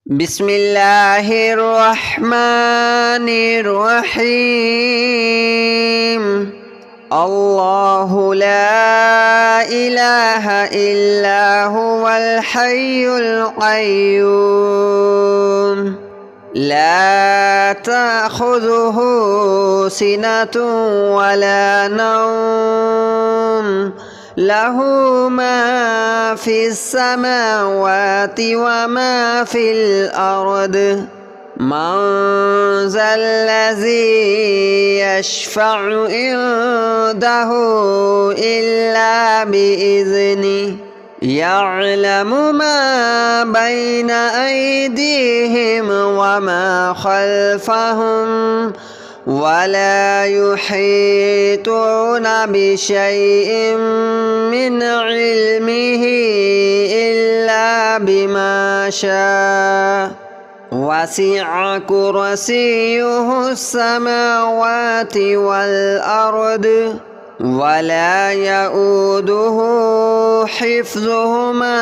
بسم الله الرحمن الرحيم. الله لا إله إلا هو الحي القيوم لا تأخذه سنة ولا نوم له ما في السماوات وما في الأرض من ذا الذي يشفع عنده إلا بإذنه يعلم ما بين أيديهم وما خلفهم ولا يحيطون بشيء من علمه إلا بما شاء وسع كرسيه السماوات والأرض ولا يؤوده حفظهما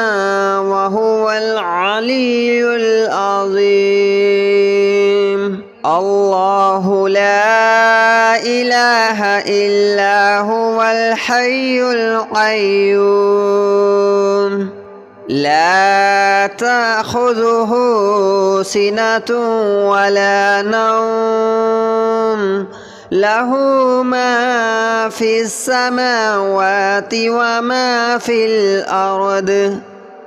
وهو العلي العظيم. الله لا إله إلا هو الحي القيوم لا تأخذه سنة ولا نوم له ما في السماوات وما في الأرض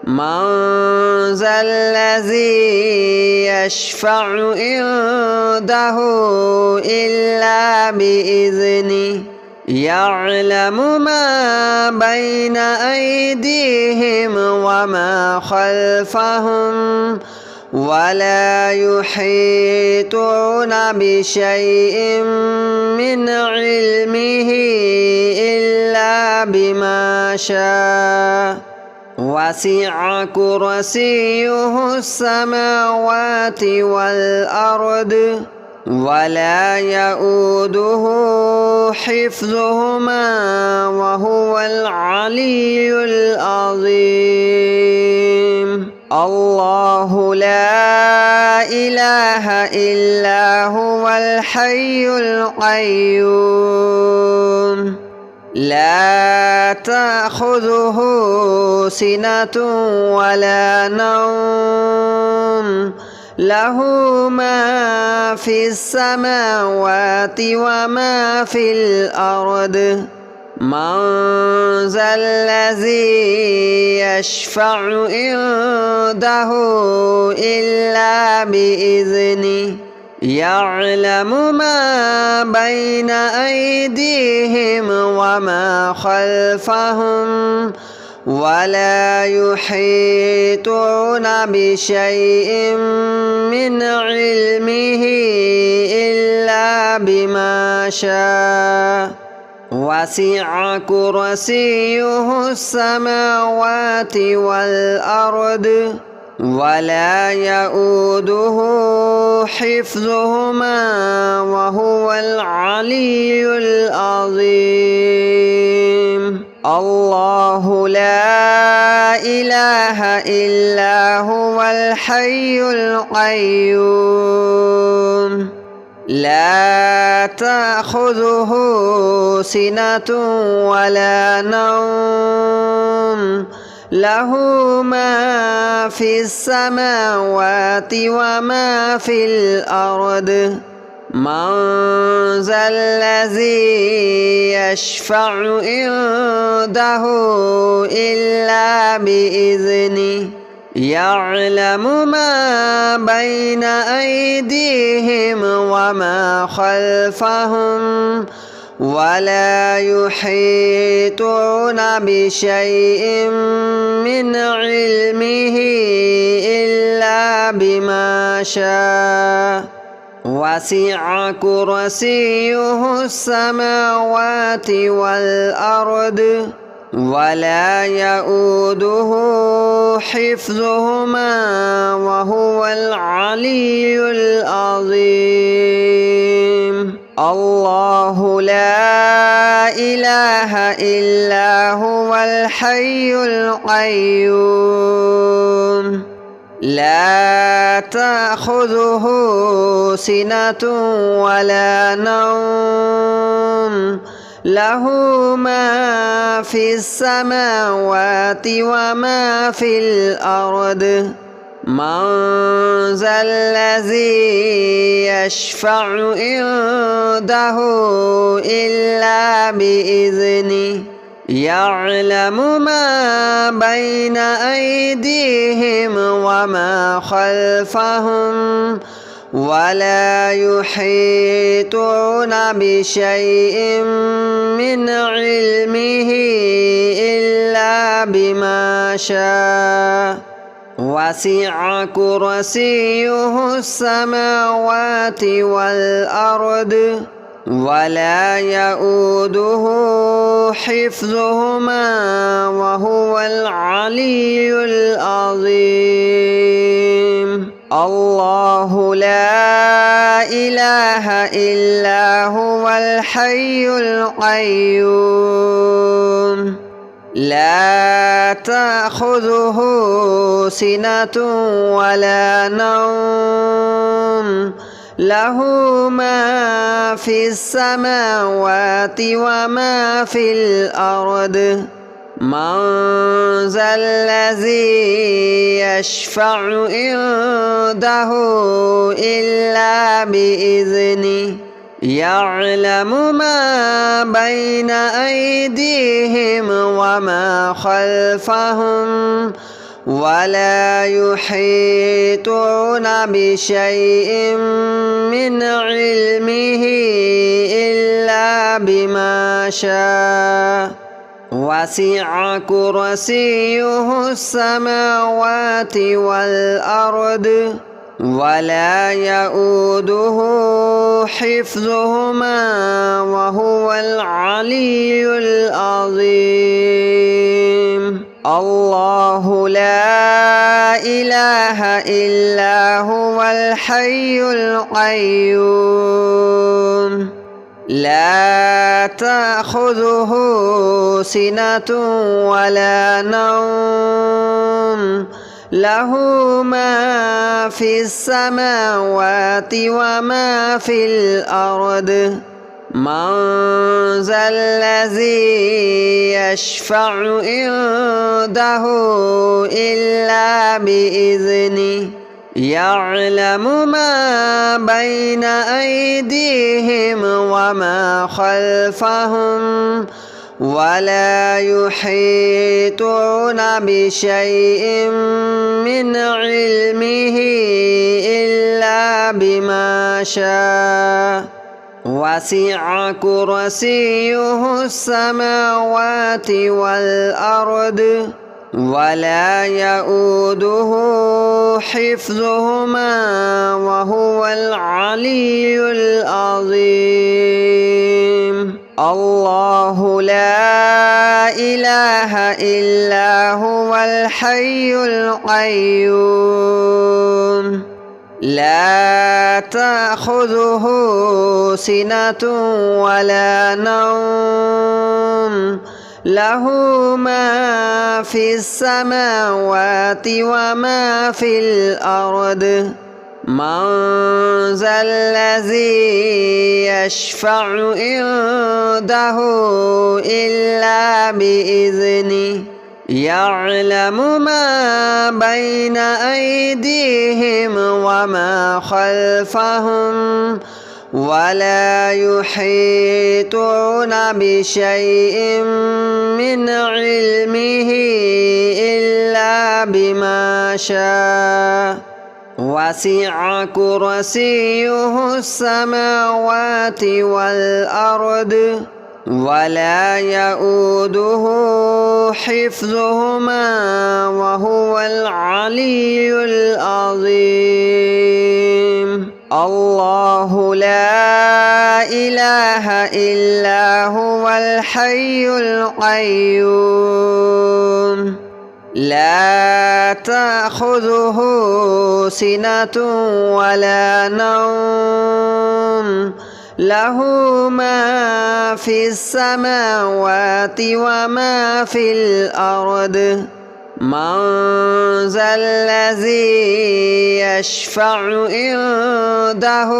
من ذا الذي يشفع عنده إلا بإذنه يعلم ما بين أيديهم وما خلفهم ولا يحيطون بشيء من علمه إلا بما شاء وسع كرسيه السماوات والأرض ولا يؤوده حفظهما وهو العلي العظيم. الله لا إله إلا هو الحي القيوم لا تأخذه سنة ولا نوم له ما في السماوات وما في الأرض من ذا الذي يشفع عنده إلا بإذنه يعلم ما بين أيديهم وما خلفهم ولا يحيطون بشيء من علمه إلا بما شاء وسع كرسيه السماوات والأرض ولا يؤوده حفظهما وهو العلي العظيم. الله لا إله إلا هو الحي القيوم لا تأخذه سنة ولا نوم له ما في السماوات وما في الأرض من ذا الذي يشفع عنده إلا بإذنه يعلم ما بين أيديهم وما خلفهم ولا يحيطون بشيء من علمه إلا بما شاء وسع كرسيه السماوات والأرض ولا يؤوده حفظهما وهو العلي العظيم. الله لا إله إلا هو الحي القيوم لا تأخذه سنة ولا نوم له ما في السماوات وما في الأرض من ذا الذي يشفع عنده إلا بإذنه يعلم ما بين أيديهم وما خلفهم ولا يحيطون بشيء من علمه إلا بما شاء وسع كرسيه السماوات والأرض ولا يؤوده حفظهما وهو العلي العظيم الله لا إله إلا هو الحي القيوم لا تأخذه سنة ولا نوم له ما في السماوات وما في الأرض من ذا الذي يشفع عنده إلا بإذنه يعلم ما بين أيديهم وما خلفهم ولا يحيطون بشيء من علمه إلا بما شاء وسع كرسيه السماوات والأرض ولا يؤوده حفظهما وهو العلي العظيم الله لا إله إلا هو الحي القيوم لا تأخذه سنة ولا نوم له ما في السماوات وما في الأرض من ذا الذي يشفع عنده إلا بإذنه يعلم ما بين أيديهم وما خلفهم ولا يحيطون بشيء من علمه إلا بما شاء وسع كرسيه السماوات والأرض ولا يؤوده حفظهما وهو العلي العظيم الله لا إله إلا هو الحي القيوم لا تأخذه سنة ولا نوم له ما في السماوات وما في الأرض من ذا الذي يشفع عنده إلا بإذنه يعلم ما بين أيديهم وما خلفهم ولا يحيطون بشيء من علمه إلا بما شاء وسع كرسيه السماوات والأرض ولا يؤوده حفظهما وهو العلي العظيم الله لا إله إلا هو الحي القيوم لا تأخذه سنة ولا نوم له ما في السماوات وما في الأرض من ذا الذي يشفع عنده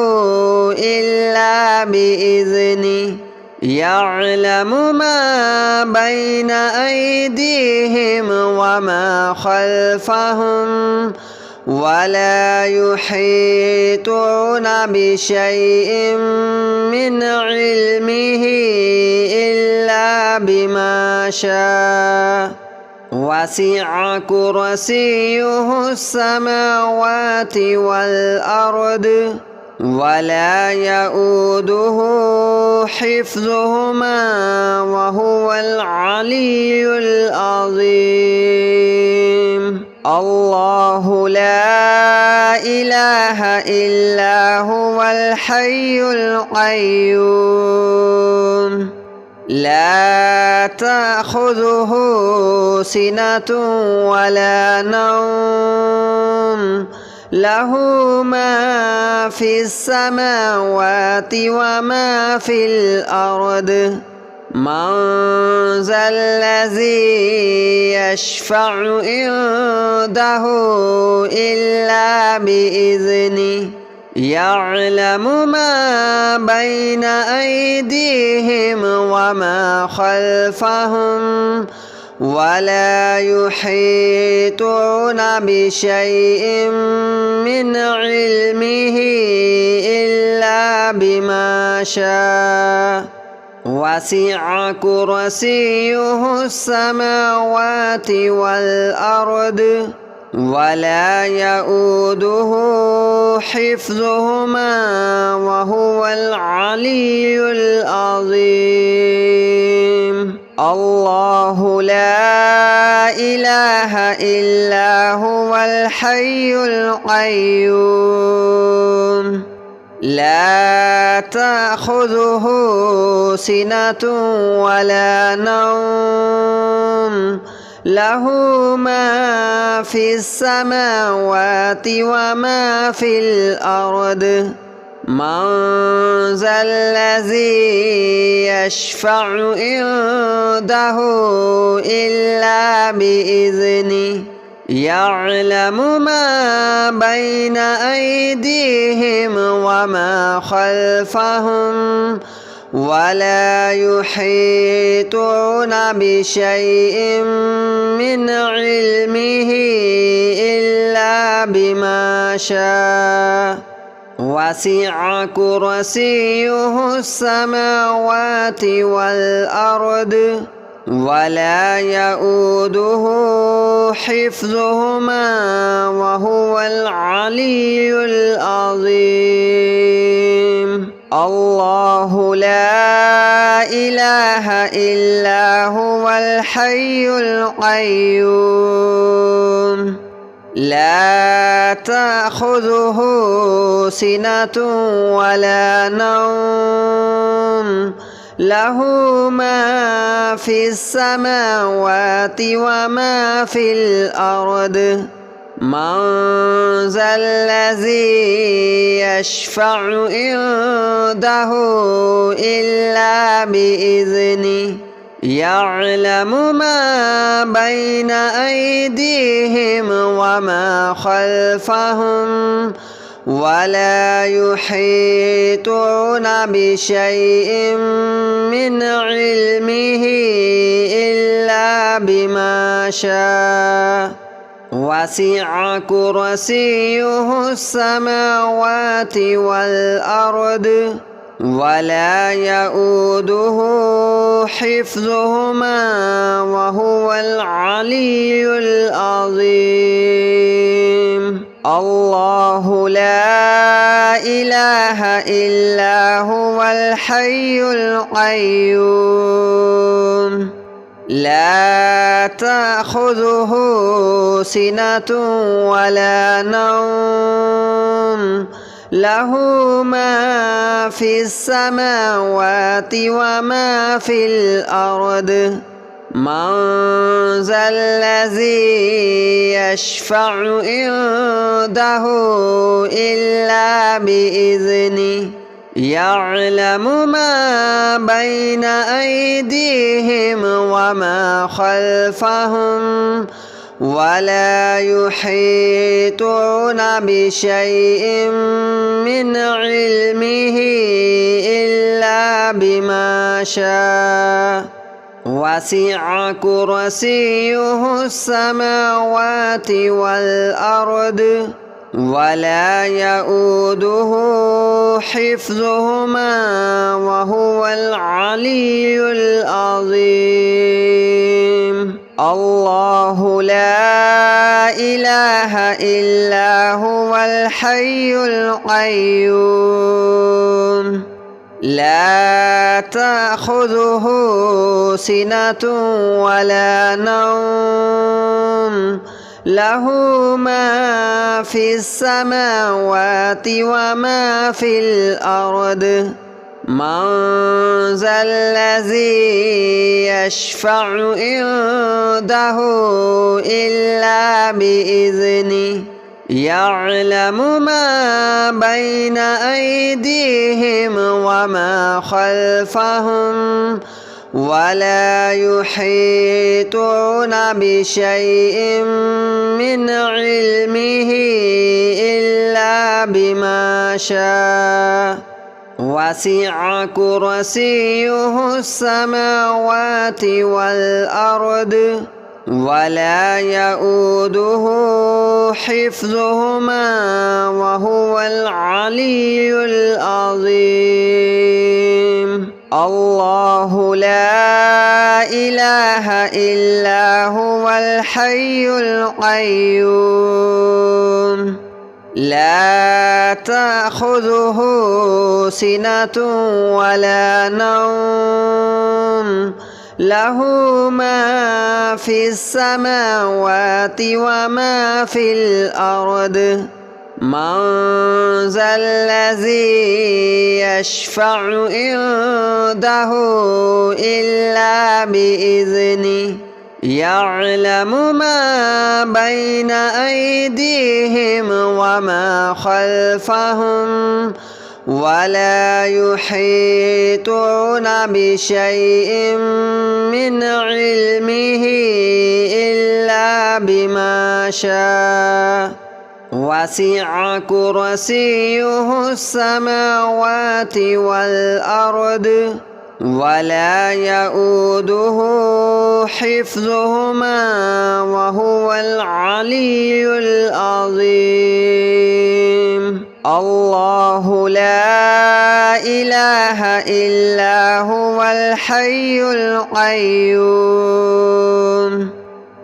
إلا بإذنه يعلم ما بين أيديهم وما خلفهم ولا يحيطون بشيء من علمه إلا بما شاء وسع كرسيه السماوات والأرض ولا يؤوده حفظهما وهو العلي العظيم. الله لا إله إلا هو الحي القيوم لا تأخذه سنة ولا نوم له ما في السماوات وما في الأرض من ذا الذي يشفع عنده إلا بإذنه يعلم ما بين أيديهم وما خلفهم ولا يحيطون بشيء من علمه إلا بما شاء وسع كرسيه السماوات والأرض ولا يؤوده حفظهما وهو العلي العظيم. الله لا إله إلا هو الحي القيوم لا تأخذه سنة ولا نوم له ما في السماوات وما في الأرض من ذا الذي يشفع عنده إلا بإذنه يعلم ما بين أيديهم وما خلفهم ولا يحيطون بشيء من علمه إلا بما شاء وسع كرسيه السماوات والأرض ولا يؤوده حفظهما وهو العلي العظيم. الله لا إله إلا هو الحي القيوم لا تأخذه سنة ولا نوم له ما في السماوات وما في الأرض من ذا الذي يشفع عنده إلا بإذنه يعلم ما بين أيديهم وما خلفهم ولا يحيطون بشيء من علمه إلا بما شاء وسع كرسيه السماوات والأرض ولا يؤوده حفظهما وهو العلي العظيم. الله لا إله إلا هو الحي القيوم لا تأخذه سنة ولا نوم له ما في السماوات وما في الأرض من ذا الذي يشفع عنده إلا بإذنه يعلم ما بين أيديهم وما خلفهم ولا يحيطون بشيء من علمه إلا بما شاء وسع كرسيه السماوات والأرض ولا يؤوده حفظهما وهو العلي العظيم الله لا إله إلا هو الحي القيوم لا تأخذه سنة ولا نوم له ما في السماوات وما في الأرض من ذا الذي يشفع عنده إلا بإذنه يعلم ما بين أيديهم وما خلفهم ولا يحيطون بشيء من علمه إلا بما شاء وسع كرسيه السماوات والأرض ولا يؤوده حفظهما وهو العلي العظيم الله لا إله إلا هو الحي القيوم لا تأخذه سنة ولا نوم له ما في السماوات وما في الأرض من ذا الذي يشفع عنده إلا بإذنه يعلم ما بين أيديهم وما خلفهم ولا يحيطون بشيء من علمه إلا بما شاء وسع كرسيه السماوات والأرض ولا يؤوده حفظهما وهو العلي العظيم الله لا إله إلا هو الحي القيوم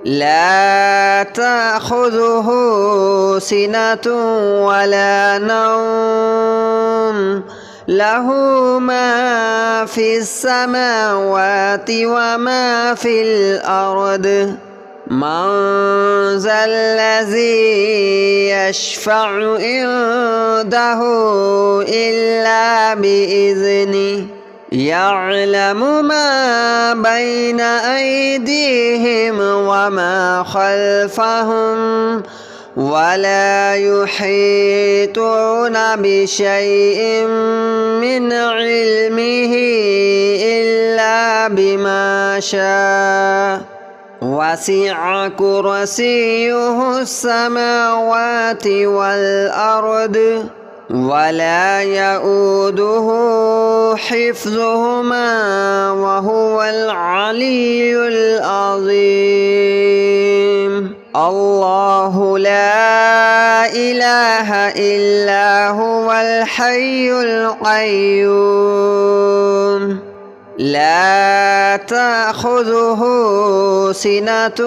لا تأخذه سنة ولا نوم له ما في السماوات وما في الأرض من ذا الذي يشفع عنده إلا بإذنه يعلم ما بين أيديهم وما خلفهم ولا يحيطون بشيء من علمه إلا بما شاء وسع كرسيه السماوات والأرض ولا يؤوده حفظهما وهو العلي العظيم الله لا إله إلا هو الحي القيوم لا تأخذه سنة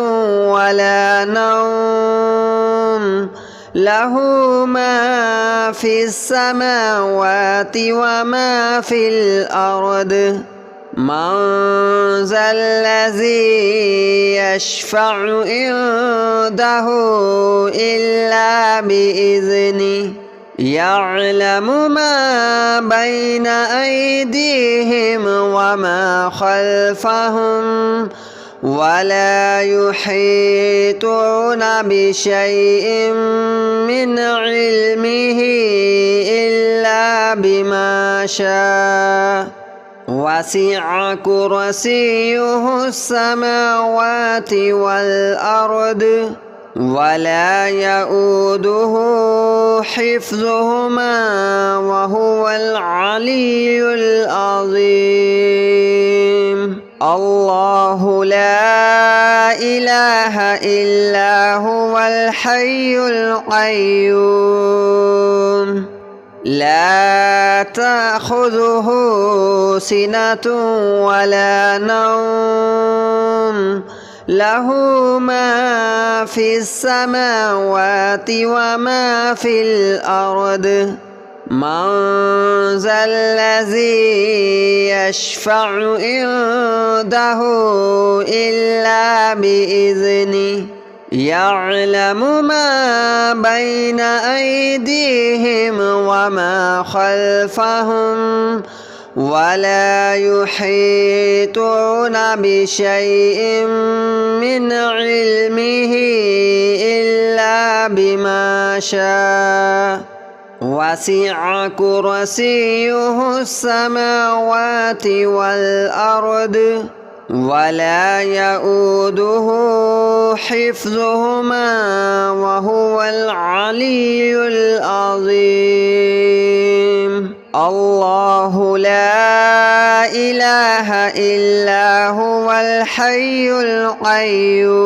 ولا نوم له ما في السماوات وما في الأرض من ذا الذي يشفع عنده إلا بإذنه يعلم ما بين أيديهم وما خلفهم ولا يحيطون بشيء من علمه إلا بما شاء وسع كرسيه السماوات والأرض ولا يؤوده حفظهما وهو العلي العظيم الله لا إله إلا هو الحي القيوم لا تأخذه سنة ولا نوم له ما في السماوات وما في الأرض من ذا الذي يشفع عنده إلا بإذنه يعلم ما بين أيديهم وما خلفهم ولا يحيطون بشيء من علمه إلا بما شاء وسع كرسيه السماوات والأرض ولا يؤوده حفظهما وهو العلي العظيم الله لا إله إلا هو الحي القيوم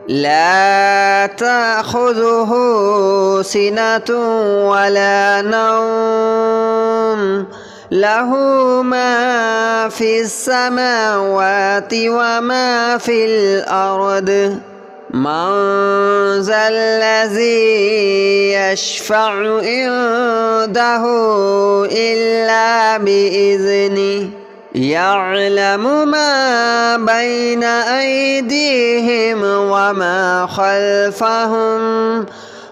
لا تأخذه سنة ولا نوم له ما في السماوات وما في الأرض من ذا الذي يشفع عنده إلا بإذنه يعلم ما بين أيديهم وما خلفهم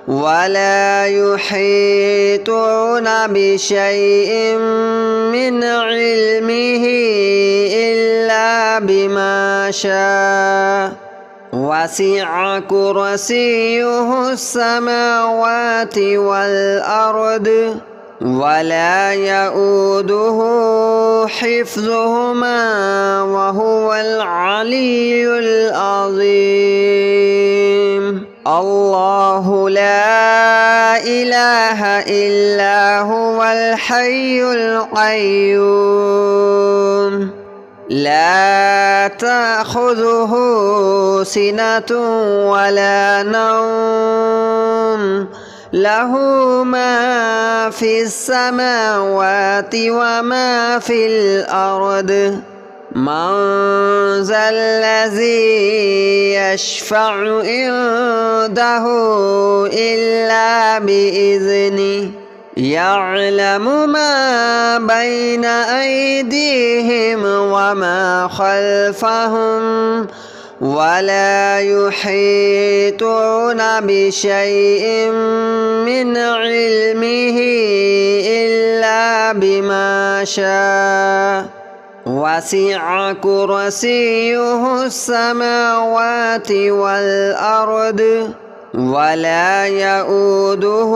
ولا يحيطون بشيء من علمه إلا بما شاء وسع كرسيه السماوات والأرض ولا يؤوده حفظهما وهو العلي العظيم الله لا إله إلا هو الحي القيوم لا تأخذه سنة ولا نوم له ما في السماوات وما في الأرض من ذا الذي يشفع عنده إلا بإذنه يعلم ما بين أيديهم وما خلفهم ولا يحيطون بشيء من علمه إلا بما شاء وسع كرسيه السماوات والأرض ولا يؤوده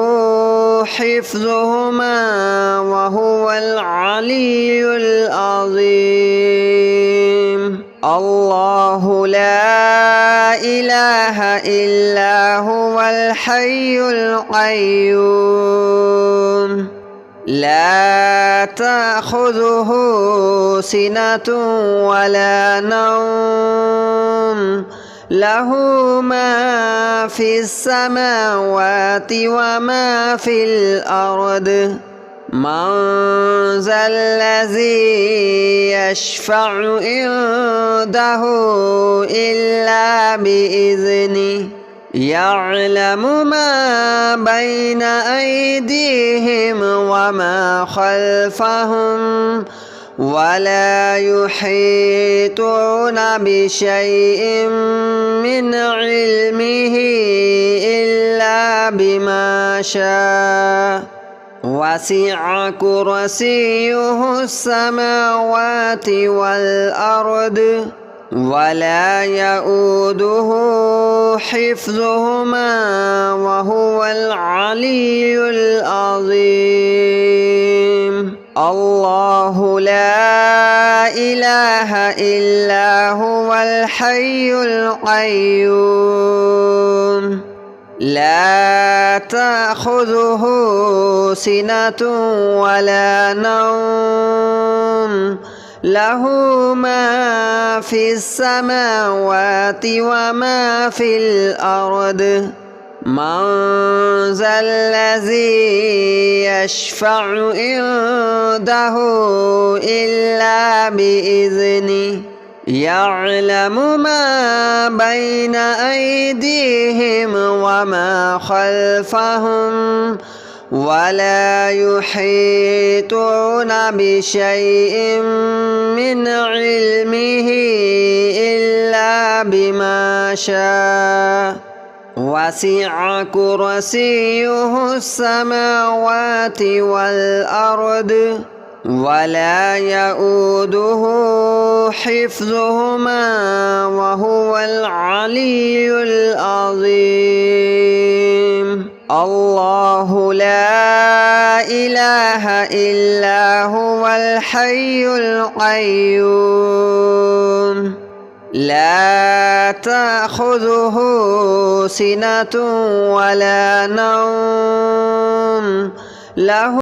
حفظهما وهو العلي العظيم الله لا إله إلا هو الحي القيوم لا تأخذه سنة ولا نوم له ما في السماوات وما في الأرض من ذا الذي يشفع عنده إلا بإذنه يعلم ما بين أيديهم وما خلفهم ولا يحيطون بشيء من علمه إلا بما شاء وسع كرسيه السماوات والأرض ولا يؤوده حفظهما وهو العلي العظيم الله لا إله إلا هو الحي القيوم لا تأخذه سنة ولا نوم له ما في السماوات وما في الأرض من ذا الذي يشفع عنده إلا بإذنه يعلم ما بين أيديهم وما خلفهم ولا يحيطون بشيء من علمه إلا بما شاء وسع كرسيه السماوات والأرض ولا يؤوده حفظهما وهو العلي العظيم الله لا إله إلا هو الحي القيوم لا تأخذه سنة ولا نوم له